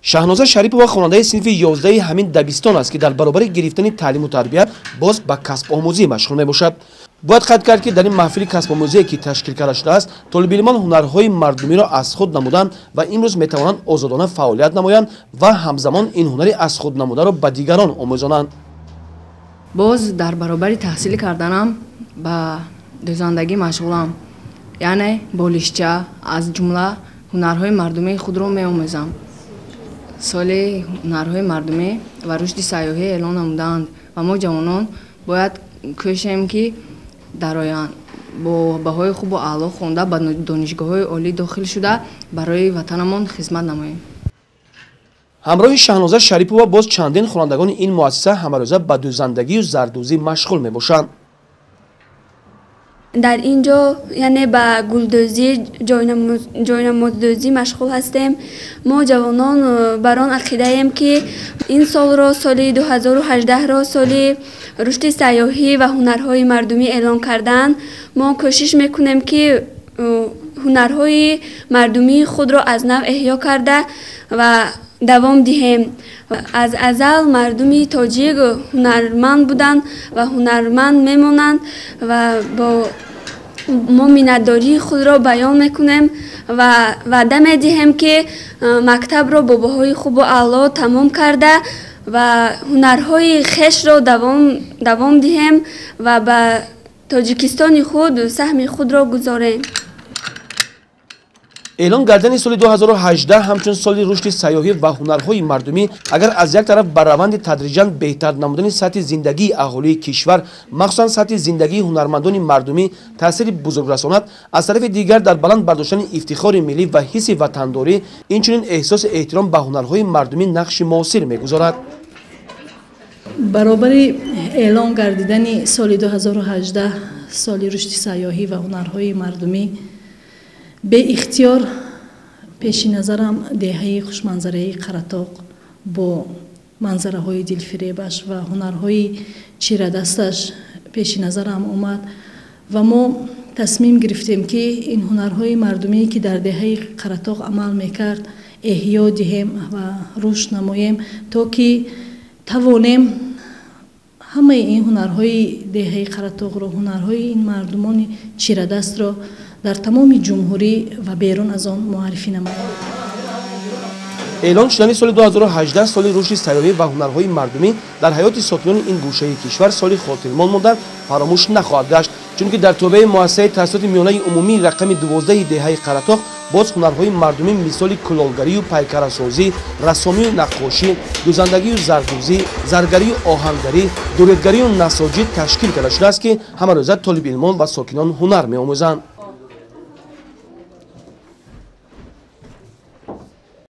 شاهنازه شریپова خواننده صنف 11 همین دبستان است که در برابر گرفتن تعلیم و تربیت باز به کسب آموزی مشغول میباشد. باید خاطر کرد که در این محفل کسب آموزی که تشکیل کرده شده است، طالب علمان هنرهای مردمی را از خود نمودند و امروز میتوانند آزادانه فعالیت نمایند و همزمان این هنری از خود نموده را به دیگران آموزانند. باز در برابر تحصیل کردنم به دوزندگی مشغولم، یعنی بالشچه از جمله هنرهای مردمی خود را می‌آموزم. سال هنرهای مردمی و رشد سیاحی اعلان نمودند و ما جوانان باید کوشیم که در آینده با بهای خوب و اعلی خوانده به دانشگاه‌های عالی داخل شده برای وطنمان خدمت نماییم. همراه شاهنازه شریپова باز چندین خوانندگان این مؤسسه همروزه به دوزندگی و زردوزی مشغول میباشند. در اینجا یعنی به گلدوزی جاینمازدوزی مشغول هستیم. ما جوانان بر آن عقیده ایم که این سال را سال 2018 را سال رشد سیاحی و هنرهای مردمی اعلان کردن. ما کوشش میکنیم که هنرهای مردمی خود را از نو احیا کرده و دوام دهیم. از ازل مردمی تاجیک هنرمند بودند و هنرمند میمانند و با ما مینتداری خود را بیان میکنیم و وعده میدهیم که مکتب را با بهای خوب و اعلی تمام کرده و هنرهای خویش را دوام دهیم و به تاجیکستان خود سهم خود را گذاریم. اعلان کردن سال 2018 همچون سال رشد سیاحی و هنرهای مردمی اگر از یک طرف بر روند تدریجاً بهتر نمودن سطح زندگی اهالی کشور مخصوصاً سطح زندگی هنرمندان مردمی تاثیر بزرگ رساند، از طرف دیگر در بلند برداشتن افتخار ملی و حس وطنداری اینچنین احساس احترام به هنرهای مردمی نقش موثر میگذارد. برابر اعلان گردیدن سال 2018 سال رشد سیاحی و هنرهای مردمی به اختیار پیش نظرم دهه خوشمنظره قرطاق با منظره های دلفریبش و هنرهای چیره دستش پیش نظرم اومد و ما تصمیم گرفتیم که این هنرهای مردمی که در دهه قرطاق عمل میکرد احیا دهیم و رشد نماییم تا که توانیم همه این هنرهای دهه قرطاق را، هنرهای این مردمان چیره دست را در تمام جمهوری و بیرون از آن معرفی نماییم. اعلان شدن سال 2018 سال رشد سیاحی و هنرهای مردمی در حیات ساکنان این گوشه کشور سال خاطرمان ماندن فراموش نخواهد گشت، چون که در توبه مؤسسه تاسیسات میانه عمومی رقم 12 دهه قرطاق باز هنرهای مردمی مثال کلالگری و پیکرسازی، رسامی و نقاشی، دوزندگی و زردوزی، زرگری و آهنگری، دوریدگری و نساجی تشکیل کرده شده است که همه روزه طالب علمان و ساکنان هنر می‌آموزند.